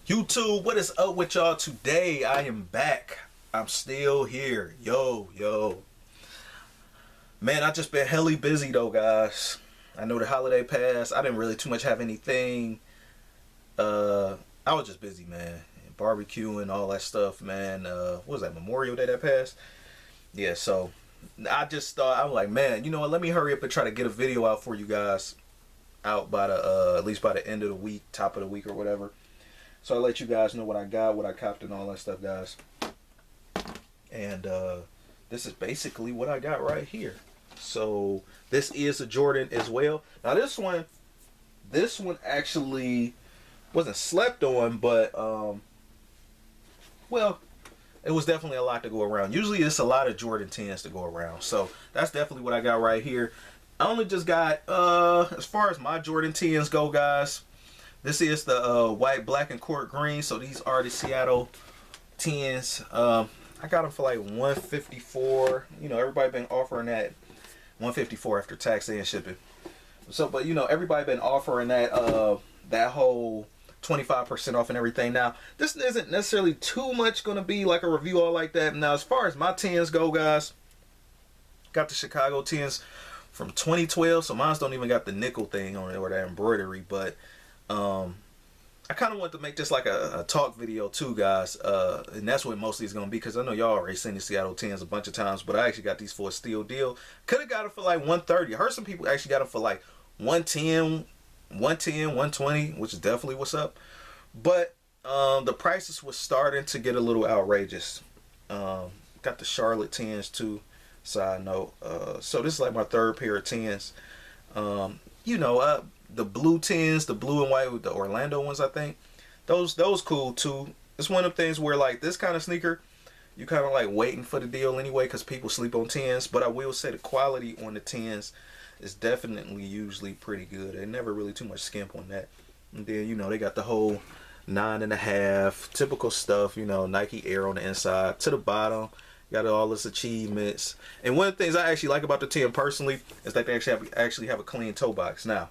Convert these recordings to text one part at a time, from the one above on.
YouTube, what is up with y'all today? I am back. I'm still here. Yo. Man, I just been helly busy though, guys. I know the holiday passed. I didn't really too much have anything. I was just busy, man. Barbecuing, all that stuff, man. What was that, Memorial Day that passed? Yeah, so I just thought, I was like, man, you know what? Let me hurry up and try to get a video out for you guys out by the, at least by the end of the week, top of the week or whatever. So I'll let you guys know what I got, what I copped and all that stuff, guys. And this is basically what I got right here. So this is a Jordan as well. Now this one actually wasn't slept on, but well, it was definitely a lot to go around. Usually it's a lot of Jordan 10s to go around. So that's definitely what I got right here. I only just got, as far as my Jordan 10s go, guys, this is the white, black, and court green. So these are the Seattle 10s. I got them for like $154. You know, everybody been offering that $154 after tax and shipping. So, but you know, everybody been offering that that whole 25% off and everything. Now, this isn't necessarily too much going to be like a review all like that. Now, as far as my 10s go, guys, got the Chicago 10s from 2012. So mine don't even got the nickel thing on it or that embroidery, but I kind of want to make this like a talk video too, guys, and that's what mostly is going to be, because I know y'all already seen the Seattle 10s a bunch of times, but I actually got these for a steal deal. Could have got it for like $130. I heard some people actually got them for like $110, $120, which is definitely what's up. But the prices was starting to get a little outrageous. Got the Charlotte 10s too, side note. So this is like my third pair of 10s. You know, the blue 10s, the blue and white with the Orlando ones, I think. Those cool too. It's one of them things where like this kind of sneaker, you kind of like waiting for the deal anyway, because people sleep on 10s. But I will say the quality on the 10s is definitely usually pretty good. They never really too much skimp on that. And then, you know, they got the whole 9.5, typical stuff, you know, Nike Air on the inside. To the bottom, got all this achievements. And one of the things I actually like about the 10 personally is that they actually have a clean toe box. Now,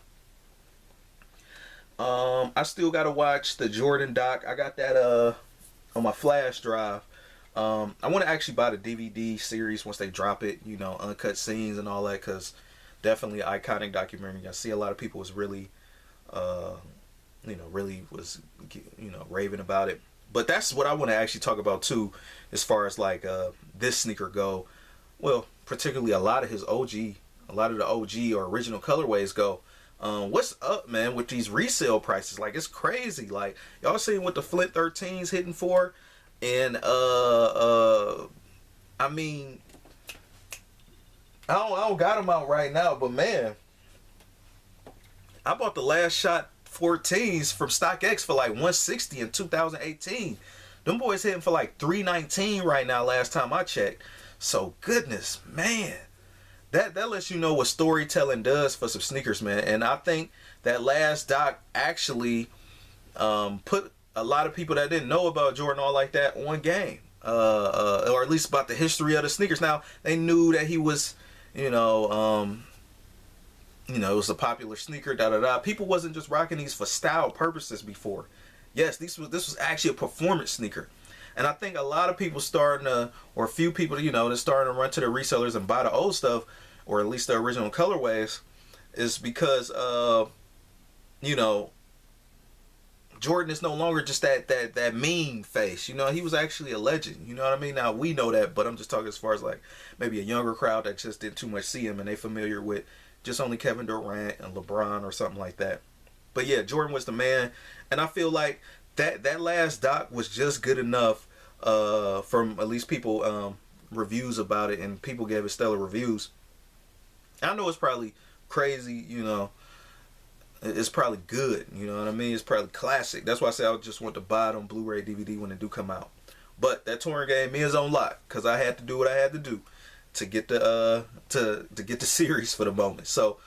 I still gotta watch the Jordan doc. I got that on my flash drive. I want to actually buy the DVD series once they drop it, you know, uncut scenes and all that, because definitely an iconic documentary. I see a lot of people was really you know, really was, you know, raving about it. But that's what I want to actually talk about too, as far as like this sneaker go. Well, particularly a lot of the OG or original colorways go. What's up, man, with these resale prices? Like, it's crazy. Like, y'all seen what the Flint 13s hitting for? And I mean, I don't got them out right now, but man, I bought the Last Shot 14s from StockX for like $160 in 2018. Them boys hitting for like $319 right now last time I checked. So goodness, man. That lets you know what storytelling does for some sneakers, man. And I think that last doc actually put a lot of people that didn't know about Jordan all like that on game. Or at least about the history of the sneakers. Now, they knew that he was, you know, it was a popular sneaker, People wasn't just rocking these for style purposes before. Yes, this was actually a performance sneaker. And I think a lot of people or a few people, you know, that's starting to run to the resellers and buy the old stuff, or at least the original colorways, is because, you know, Jordan is no longer just that mean face. You know, he was actually a legend. You know what I mean? Now, we know that, but I'm just talking as far as like maybe a younger crowd that just didn't too much see him and they familiar with just only Kevin Durant and LeBron or something like that. But yeah, Jordan was the man. And I feel like that last doc was just good enough from at least people reviews about it, and people gave it stellar reviews. I know it's probably crazy, you know, it's probably good, you know what I mean? It's probably classic. That's why I say I just want to buy it on Blu-ray DVD when they do come out. But that touring gave me his own lot, because I had to do what I had to do to get the to get the series for the moment. So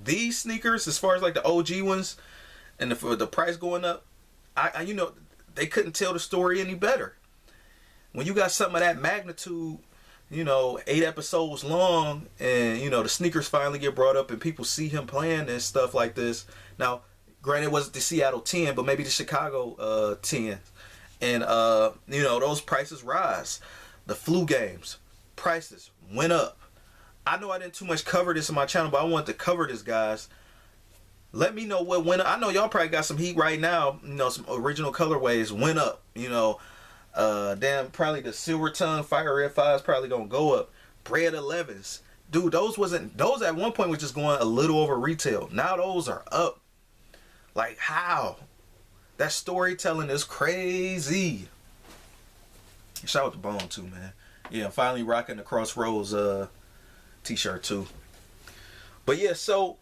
these sneakers, as far as like the OG ones, and for the price going up, I you know, they couldn't tell the story any better. When you got something of that magnitude, you know, 8 episodes long, and you know the sneakers finally get brought up and people see him playing and stuff like this. Now, granted, it wasn't the Seattle 10, but maybe the Chicago 10, and you know, those prices rise. The flu games prices went up. I know I didn't too much cover this in my channel, but I wanted to cover this, guys. Let me know what went up. I know y'all probably got some heat right now. You know, some original colorways went up. You know, damn, probably the Silver Tongue Fire Red 5 is probably gonna go up. Bread 11s, dude, those at one point was just going a little over retail. Now those are up. Like, how? That storytelling is crazy. Shout out to Bone too, man. Yeah, I'm finally rocking the Crossroads t-shirt too. But yeah, so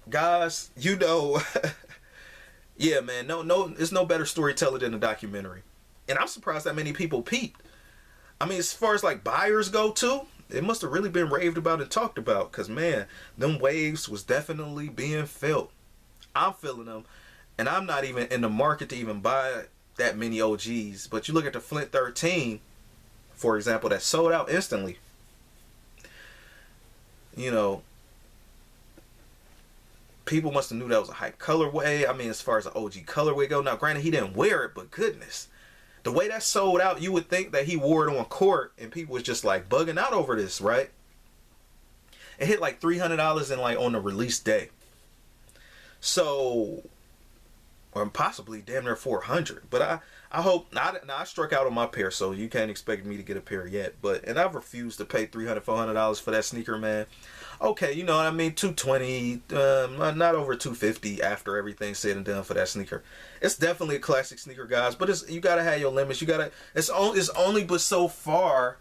guys, you know, yeah, man, no, there's no better storyteller than a documentary. And I'm surprised that many people peeped. I mean, as far as like buyers go too, it must have really been raved about and talked about, because man, them waves was definitely being felt. I'm feeling them, and I'm not even in the market to even buy that many OGs. But you look at the Flint 13, for example, that sold out instantly. You know, people must have knew that was a hype colorway. I mean, as far as an OG colorway go. Now, granted, he didn't wear it, but goodness, the way that sold out, you would think that he wore it on court and people was just like bugging out over this, right? It hit like $300 in like on the release day. So, or possibly damn near 400. But I hope, I struck out on my pair, so you can't expect me to get a pair yet. But, and I've refused to pay $300, $400 for that sneaker, man. Okay, you know what I mean, $220, not over $250 after everything's said and done for that sneaker. It's definitely a classic sneaker, guys, but you gotta have your limits. It's only but so far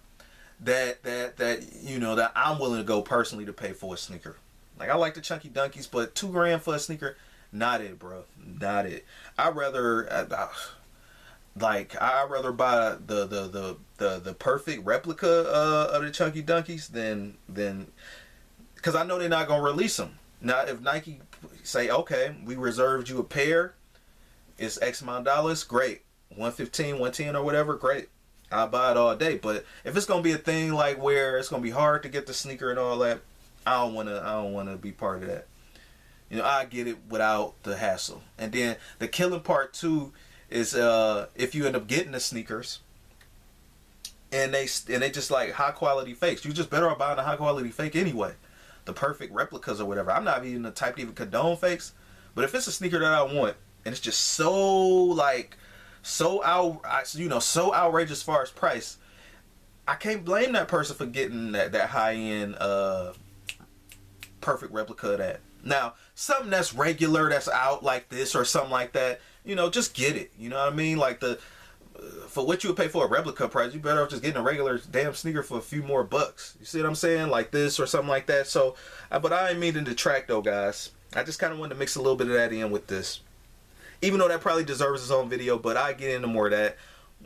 that you know that I'm willing to go personally to pay for a sneaker. Like, I like the Chunky Dunkies, but $2,000 for a sneaker, not it, bro, not it. I'd rather buy the perfect replica of the Chunky Dunkies than because I know they're not gonna release them. Now, if Nike say, okay, we reserved you a pair, it's X amount of dollars, great. 115, 110 or whatever, great. I'll buy it all day. But if it's gonna be a thing like where it's gonna be hard to get the sneaker and all that, I don't wanna be part of that. You know, I get it without the hassle. And then the killing part too is if you end up getting the sneakers and they just like high quality fakes, you just better off buying a high quality fake anyway. The perfect replicas or whatever. I'm not even the type to even condone fakes, but if it's a sneaker that I want and it's just so outrageous as far as price, I can't blame that person for getting that high end perfect replica of that. Now, something that's regular, that's out like this or something like that, you know, just get it. You know what I mean? Like for what you would pay for a replica price, you better off just getting a regular damn sneaker for a few more bucks. You see what I'm saying? Like this or something like that. So, but I ain't meaning to detract though, guys. I just kind of wanted to mix a little bit of that in with this. Even though that probably deserves its own video, but I get into more of that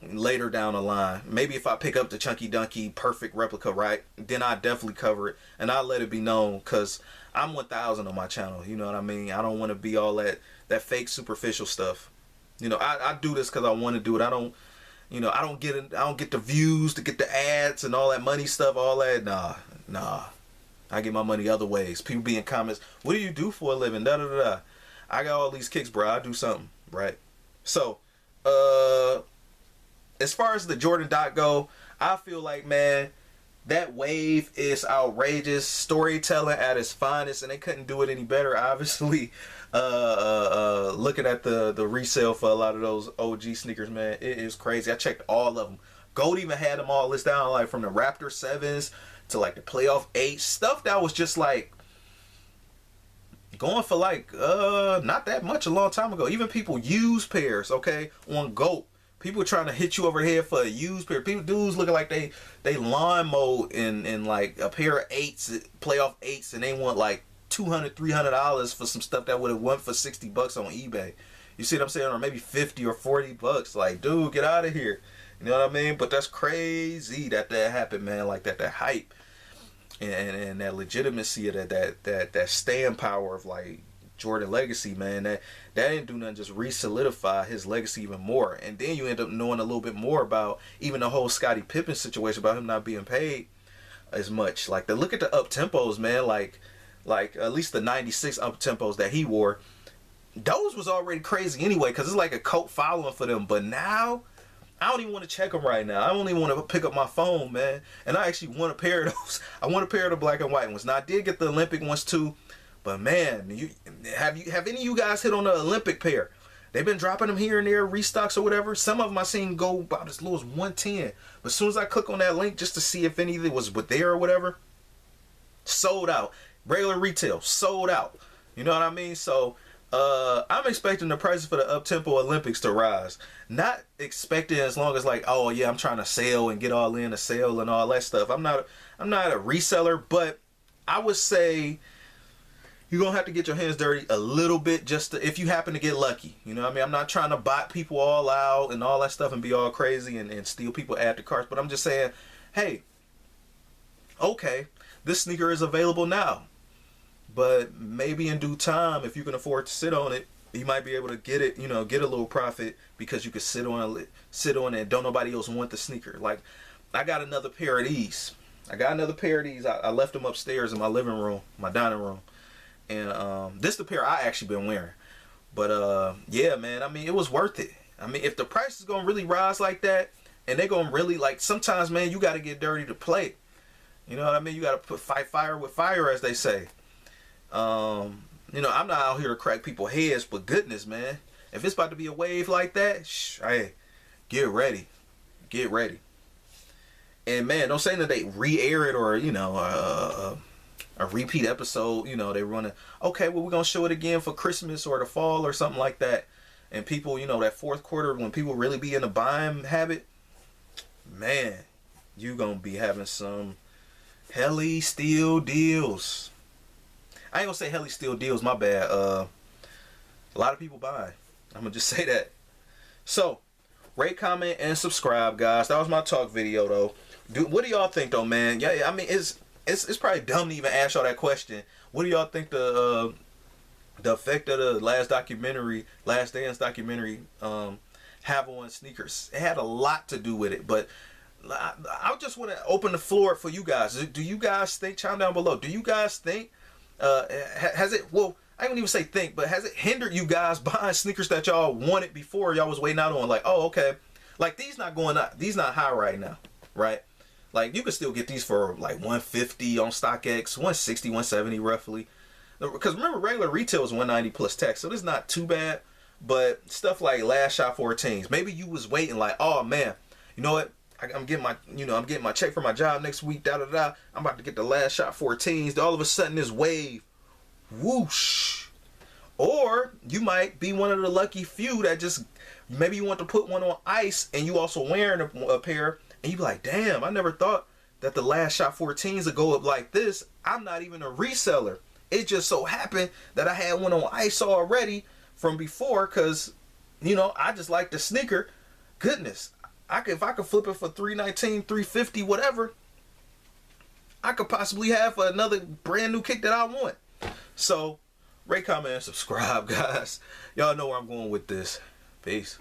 later down the line. Maybe if I pick up the Chunky Dunky perfect replica, right, then I definitely cover it and I'll let it be known, because I'm 1,000 on my channel. You know what I mean? I don't want to be all that fake superficial stuff. You know, I do this because I want to do it. I don't get the views to get the ads and all that money stuff, all that. Nah. I get my money other ways. People be in comments, what do you do for a living? Da da da da. I got all these kicks, bro. I do something, right? So, as far as the Jordan Dot go, I feel like, man, that wave is outrageous, storytelling at its finest, and they couldn't do it any better. Obviously, looking at the resale for a lot of those OG sneakers, man, it is crazy. I checked all of them. Gold even had them all listed down, like from the Raptor 7s to like the Playoff 8 stuff that was just like going for like not that much a long time ago. Even people use pairs, okay, on GOAT. People trying to hit you over the head for a used pair. People, dudes looking like they lawn mowed in like a pair of 8s, Playoff 8s, and they want like $200, $300 for some stuff that would have went for $60 on eBay. You see what I'm saying? Or maybe 50 or 40 bucks. Like, dude, get out of here. You know what I mean? But that's crazy that happened, man. Like that hype and that legitimacy of that staying power of like Jordan legacy, man. That didn't do nothing, just re-solidify his legacy even more. And then you end up knowing a little bit more about even the whole Scottie Pippen situation, about him not being paid as much. Like, look at the up tempos, man. Like at least the 96 up tempos that he wore, those was already crazy anyway, because it's like a cult following for them. But now I don't even want to check them right now. I don't even want to pick up my phone, man. And I actually want a pair of those. I want a pair of the black and white ones. Now I did get the Olympic ones too, but man, have any of you guys hit on the Olympic pair? They've been dropping them here and there, restocks or whatever. Some of them I seen go about as low as 110. But as soon as I click on that link just to see if any of it was there or whatever, sold out. Regular retail, sold out. You know what I mean? So I'm expecting the prices for the up-tempo Olympics to rise. Not expecting as long as like, oh yeah, I'm trying to sell and get all in a sale and all that stuff. I'm not a reseller, but I would say you're going to have to get your hands dirty a little bit just to, if you happen to get lucky. You know what I mean? I'm not trying to bot people all out and all that stuff and be all crazy and steal people, add to carts, but I'm just saying, hey, okay, this sneaker is available now. But maybe in due time, if you can afford to sit on it, you might be able to get it, get a little profit because you could sit on it and don't nobody else want the sneaker. Like, I got another pair of these. I left them upstairs in my living room, my dining room. And this is the pair I actually been wearing. But yeah, man, I mean, it was worth it. I mean, if the price is going to really rise like that, and they're going to really, like, sometimes, man, you got to get dirty to play. You know what I mean? You got to fight fire with fire, as they say. I'm not out here to crack people's heads, but goodness, man, if it's about to be a wave like that, hey, get ready. And man, don't say that they re-air it or, a repeat episode, they run it. Okay, well, we're going to show it again for Christmas or the fall or something like that. And people, that fourth quarter, when people really be in a buying habit, man, you going to be having some helly steal deals. I ain't gonna say helly steal deals, my bad. A lot of people buy. I'm gonna just say that. So, rate, comment, and subscribe, guys. That was my talk video, though. What do y'all think, though, man? Yeah, I mean, it's probably dumb to even ask y'all that question. What do y'all think the effect of the Last Dance documentary, have on sneakers? It had a lot to do with it, but I just want to open the floor for you guys. Do you guys think? Chime down below. Do you guys think? Has it, well, I don't even say think, but has it hindered you guys buying sneakers that y'all wanted before y'all was waiting out on? Like, oh, okay, like these not going up, these not high right now, right? Like, you can still get these for like 150 on StockX, 160, 170 roughly. Because remember, regular retail is 190 plus tax, so this is not too bad. But stuff like Last Shot 14s, maybe you was waiting like, oh man, you know what? I'm getting my check for my job next week. I'm about to get the Last Shot 14s. All of a sudden, this wave, whoosh. Or you might be one of the lucky few that just maybe you want to put one on ice, and you also wearing a pair, and you be like, damn, I never thought that the Last Shot 14s would go up like this. I'm not even a reseller. It just so happened that I had one on ice already from before, because I just like the sneaker. Goodness. If I could flip it for $319, $350, whatever, I could possibly have another brand new kick that I want. So, rate, comment, and subscribe, guys. Y'all know where I'm going with this. Peace.